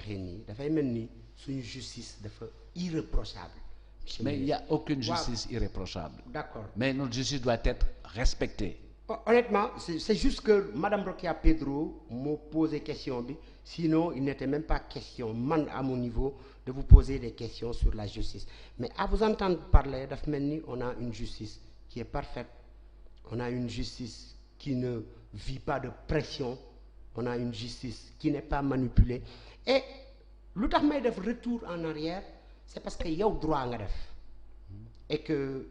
waxee nii dafay mel ni suñu justice dafa irréprochable. Mais il n'y a aucune justice irréprochable. D'accord. Mais notre justice doit être respectée. Honnêtement, c'est juste que Madame Rokia Pedro m'a posé question, sinon il n'était même pas question, man à mon niveau, de vous poser des questions sur la justice. Mais à vous entendre parler, on a une justice qui est parfaite, on a une justice qui ne vit pas de pression, on a une justice qui n'est pas manipulée. Et le retour en arrière, c'est parce qu'il y a le droit nga def et que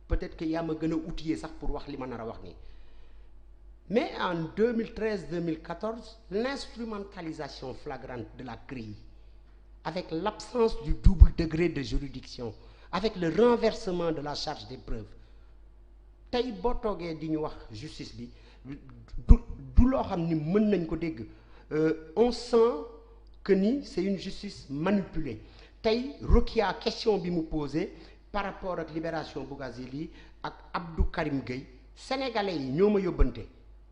peut-être que yaa ma gën a outillé sax pour wax li ma nar a wax nii mais en 2013-2014 l'instrumentalisation flagrante de la CREI avec l'absence du double degré de juridiction avec le renversement de la charge des preuves tey boo toogee di ñu wax justice bi du loo xam ni mën nañ ko dégg on sent que ni c'est une justice manipulée. tey Rokia question bi mu posé par rapport ak libération Bougazelli ak Abdou Karim Gueye sénégalais yi ñoo ma yóbbante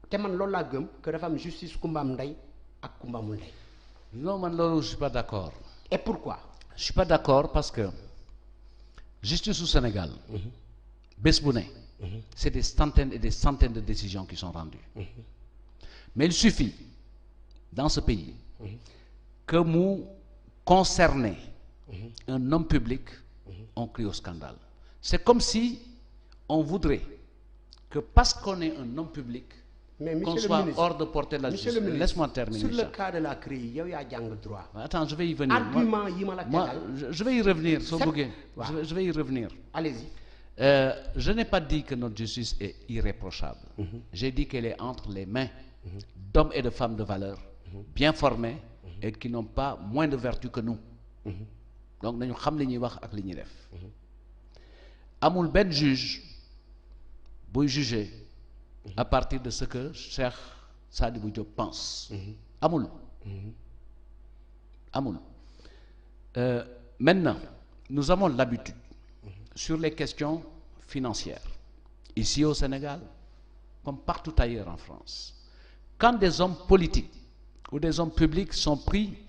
te man loolu laa gëm que dafa am justice kumbaam ndey ak kumbaamul ndey. Non, man loolu je suis pas d'accord. Et pourquoi? Je suis pas d'accord parce que justice au Sénégal bés bu ne c'est des centaines et des centaines de décisions qui sont rendues. Mais il suffit dans ce pays que mu concerné un homme public, on crie au scandale. C'est comme si on voudrait que parce qu'on est un homme public, qu'on soit hors de portée de la justice. Laisse-moi terminer. Sur le cas de la CREI, il y a un droit. Attends, je vais y venir. Argument, moi, je vais y revenir. Je vais y revenir. Allez-y. Je n'ai pas dit que notre justice est irréprochable. J'ai dit qu'elle est entre les mains d'hommes et de femmes de valeur, bien formés et qui n'ont pas moins de vertu que nous. Donc nañu xam li ñuy wax ak li ñuy def amul benn juge buy juger à partir de ce que Cheikh Sadibou Diop pense amul maintenant nous avons l'habitude sur les questions financières ici au Sénégal comme partout ailleurs en France quand des hommes politiques ou des hommes publics sont pris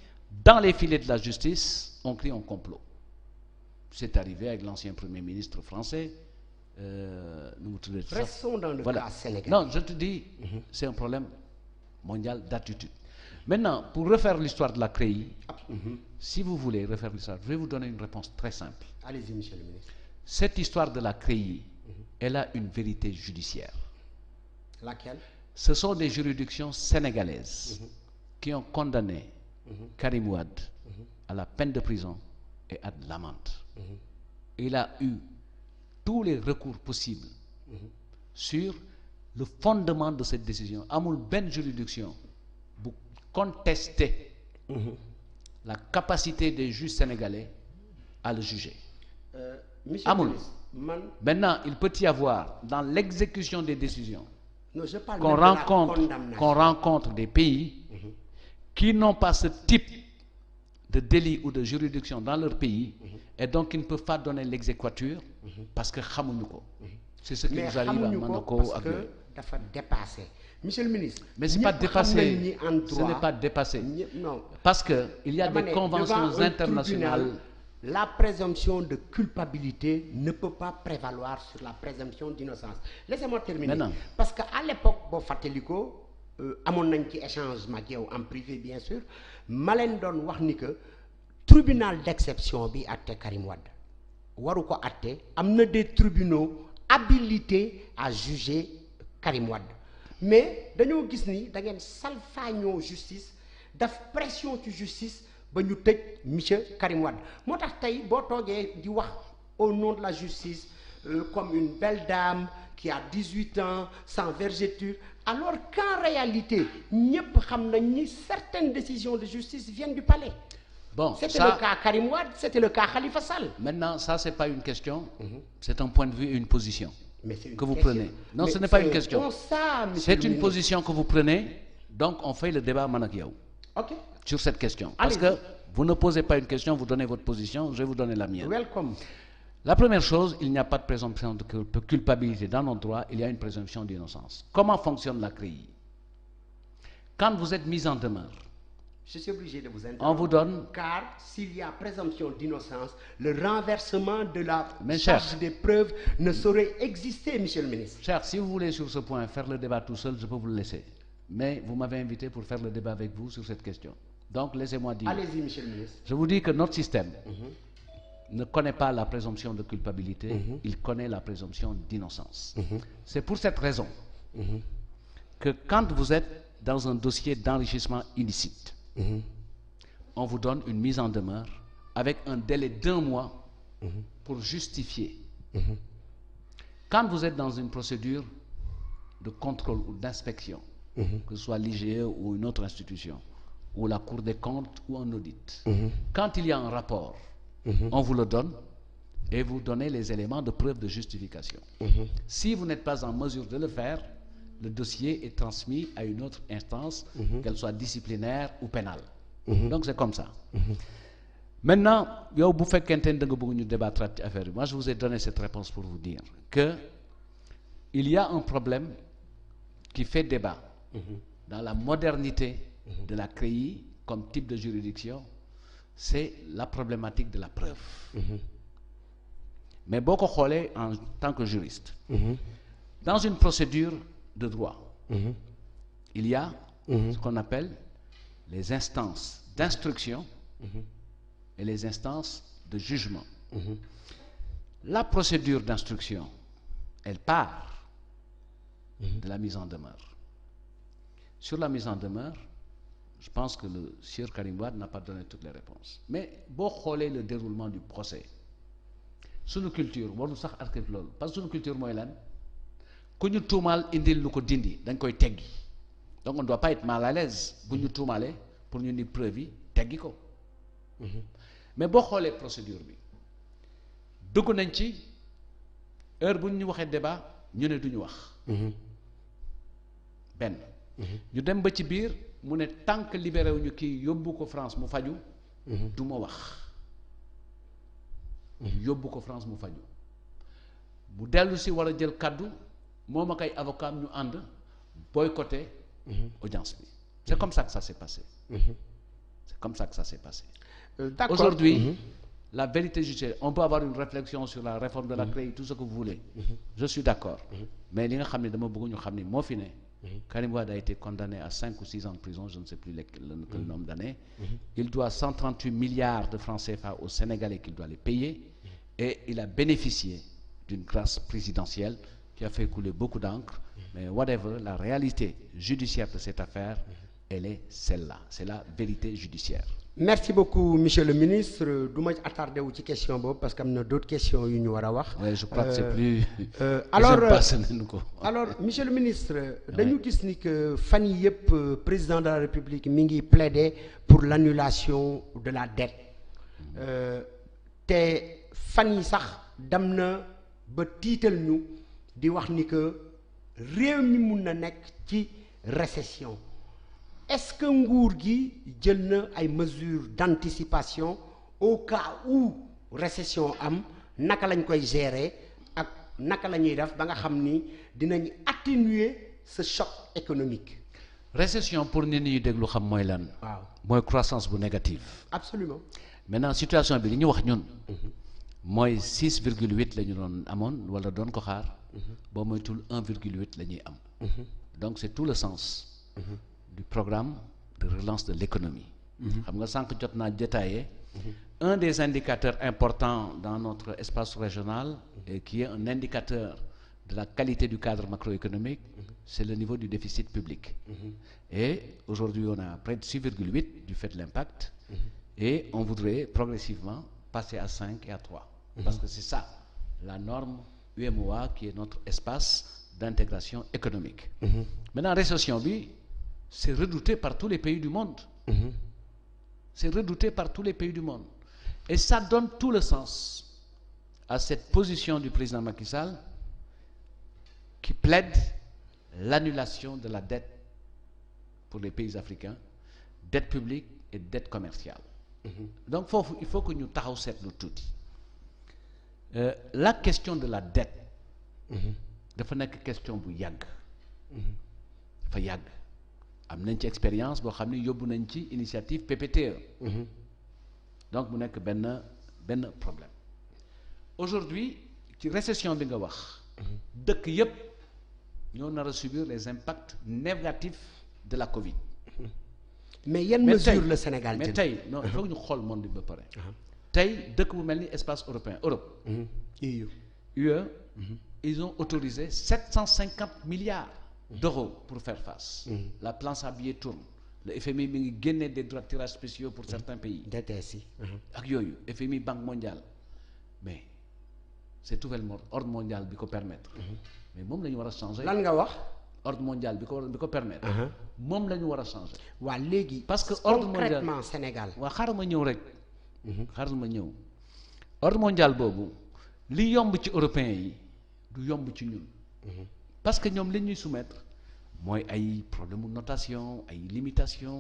dans les filets de la justice on crie un complot. C'est arrivé avec l'ancien Premier ministre français. Restons dans le cas sénégalais. Non, je te dis, c'est un problème mondial d'attitude. Maintenant, pour refaire l'histoire de la CREI, si vous voulez refaire l'histoire, je vais vous donner une réponse très simple. Allez-y, monsieur le ministre. Cette histoire de la CREI, elle a une vérité judiciaire. Laquelle? Ce sont des juridictions sénégalaises qui ont condamné Karim Wade à la peine de prison et à de l'amende. Il a eu tous les recours possibles sur le fondement de cette décision. Amul benn juridiction bu contester la capacité des juges sénégalais à le juger. Amul. Maintenant, il peut y avoir dans l'exécution des décisions qu'on rencontre des pays qui n'ont pas ce type de délit ou de juridiction dans leur pays et donc ils ne peuvent pas donner l'exéquatur parce que xamuñu ko. C'est ce qui nous arrive à Monaco parce que dafa dépassé. Monsieur le ministre. Mais c'est pas dépassé. Ce n'est pas dépassé. Non. Parce que il y a des conventions internationales. La présomption de culpabilité ne peut pas prévaloir sur la présomption d'innocence. Laissez-moi terminer. Maintenant. Parce que à l'époque boo fàttalikoo amoon nañ ci échange mag yow en privé bien sûr ma leen doon wax ni que tribunal d'exception bi àtte Karim Wade waru ko àtte am na des tribunaux habilités à juger Karim Wade mais dañoo gis ni da ngeen salfaañoo justice daf pression ci justice ba ñu tëj monsieur Karim Wade moo tax tey boo toogee di wax au nom de la justice comme une belle dame qui a 18 ans sans vergeture alors qu'en réalité ñëpp xam nañ ni certaines décisions de justice viennent du palais. Bon, c'était le cas Karim Wade, c'était le cas Khalifa Sall. Maintenant, ça c'est pas une question, c'est un point de vue et une position que vous prenez. Non, ce n'est pas une question. C'est une position que vous prenez, donc on fait le débat man ak yow. OK. Sur cette question. Parce que vous ne posez pas une question, vous donnez votre position, je vais vous donner la mienne. Welcome. La première chose, il n'y a pas de présomption de culpabilité dans notre droit, il y a une présomption d'innocence. Comment fonctionne la CREI? Quand vous êtes mis en demeure Je suis obligé de vous interrompre. On vous donne... Car s'il y a présomption d'innocence, le renversement de la Mais charge cher, des preuves ne saurait exister, monsieur le ministre. cher, si vous voulez sur ce point faire le débat tout seul, je peux vous le laisser. Mais vous m'avez invité pour faire le débat avec vous sur cette question. Donc laissez-moi dire. Allez-y, monsieur le ministre. Je vous dis que notre système ne connaît pas la présomption de culpabilité, il connaît la présomption d'innocence. C'est pour cette raison que quand vous êtes dans un dossier d'enrichissement illicite, on vous donne une mise en demeure avec un délai d'1 mois pour justifier. Quand vous êtes dans une procédure de contrôle ou d'inspection, que ce soit l'IGE ou une autre institution, ou la Cour des comptes ou un audit, quand il y a un rapport, on vous le donne et vous donnez les éléments de preuve de justification. Si vous n'êtes pas en mesure de le faire, le dossier est transmis à une autre instance, qu'elle soit disciplinaire ou pénale. Donc c'est comme ça. Maintenant, yow bu fekkente ne da nga bëgg ñu débattre ci affaire bi, moi je vous ai donné cette réponse pour vous dire que il y a un problème qui fait débat dans la modernité de la CREI comme type de juridiction, c'est la problématique de la preuve. Mais boo ko xoolee en tant que juriste, dans une procédure de droit, il y a ce qu'on appelle les instances d'instruction et les instances de jugement. La procédure d'instruction, elle part de la mise en demeure. Sur la mise en demeure, je pense que le sieur Karim Wade n'a pas donné toutes les réponses. Mais boo xoolee le déroulement du procès, sunu culture warul sax archive loolu parce que sunu culture mooy lan, ku ñu tuumaal indil lu ko dindi dañ koy teggi. Donc on ne doit pas être mal à l'aise bu ñu tuumaalee pour ñu ni preuve yi teggi ko. Mais boo xoolee procédure bi dugg nañ ci heure bu ñu waxee débat ñu ne duñu wax. benn ñu dem ba ci biir mu ne tant que libéré wuñu kii yóbbu ko France mu faju du ma wax. yóbbu ko France mu faju bu dellu si war a jël kaddu moom ak ay avocat ñu ànd boycotté audience bi. C'est comme ça que ça s'est passé. C'est comme ça que ça s'est passé. D'accord. Aujourd'hui, la vérité judiciaire, on peut avoir une réflexion sur la réforme de la CREI, tout ce que vous voulez. Je suis d'accord. Mais li nga xam ne dama bëgg ñu xam ne moo fi ne. Karim Wade a été condamné à 5 ou 6 ans de prison, je ne sais plus le nombre d'années. Il doit 138 milliards de francs CFA aux Sénégalais qu'il doit les payer. Et il a bénéficié d'une grâce présidentielle qui a fait couler beaucoup d'encre. Mais whatever, la réalité judiciaire de cette affaire, elle est celle-là. C'est la vérité judiciaire. Merci beaucoup, monsieur le ministre. Du ma attardé wu ci question boobu parce que am na d'autres questions yu ñu war a wax. Oui, je crois que c'est plus. Alors, monsieur le ministre, dañu gis ni que fan yii yëpp président de la République mi ngi plaider pour l'annulation de la dette. Te fan yi sax dem na ba tiital ñu di wax ni que réew mi mun na nekk ci récession. Est-ce que nguur gi jël na ay mesures d'anticipation au cas où récession am, naka lañ koy gérer ak naka la ñuy def ba nga xam ni dinañ atténuer ce choc économique? Récession pour nit ñi déglu xam mooy lan. waaw mooy croissance bu négative. Absolument. Maintenant situation bi li ñu wax ñun. mooy 6,8 la ñu doon amoon wala doon ko xaar. boo moytul 1,8 la ñuy am. Donc c'est tout le sens. Du programme de relance de l'économie. xam nga sànq jot naa détaillé. Un des indicateurs importants dans notre espace régional et qui est un indicateur de la qualité du cadre macroéconomique, c'est le niveau du déficit public. Et aujourd'hui on a près de 6,8 du fait de l'impact. Et on voudrait progressivement passer à 5 et à 3. Parce que c'est ça la norme UEMOA qui est notre espace d'intégration économique. Maintenant récession bi c'est redouté par tous les pays du monde. C'est redouté par tous les pays du monde. Et ça donne tout le sens à cette position du président Macky Sall qui plaide l'annulation de la dette pour les pays africains, dette publique et dette commerciale. Donc il faut que ñu taxaw seetlu tuuti. La question de la dette dafa nekk question bu yàgg. dafa yàgg. am nañ ci expérience boo xam ne yóbbu nañ ci initiative PPTE. donc mu nekk benn problème aujourd'hui ci récession bi nga wax. dëkk yépp ñoo nar a subir les impacts négatifs de la Covid. mais yan mesure le Sénégal jël mais tey non il faut que ñu xool monde bi ba pare. tey dëkk bu mel ni espace européen Europe. UE. Ils ont autorisé 750 milliards d'euros pour faire face. La planche à billets tourne. Le FMI mi ngi génne des droits de tirage spéciaux pour certains pays. DTS yi. ak yooyu FMI Banque mondiale mais c'est nouvel ordre mondial bi ko permettre. mais moom la ñu war a changer. lan nga wax. ordre mondial bi ko permettre. moom la ñu war a changer. waa léegi. parce que ordre mondial concrètement Sénégal. waa xaaral ma ñëw rek. ordre mondial boobu li yomb ci européens yi du yomb ci ñun. parce que ñoom li ñuy soumettre mooy ay problème de notation ay limitation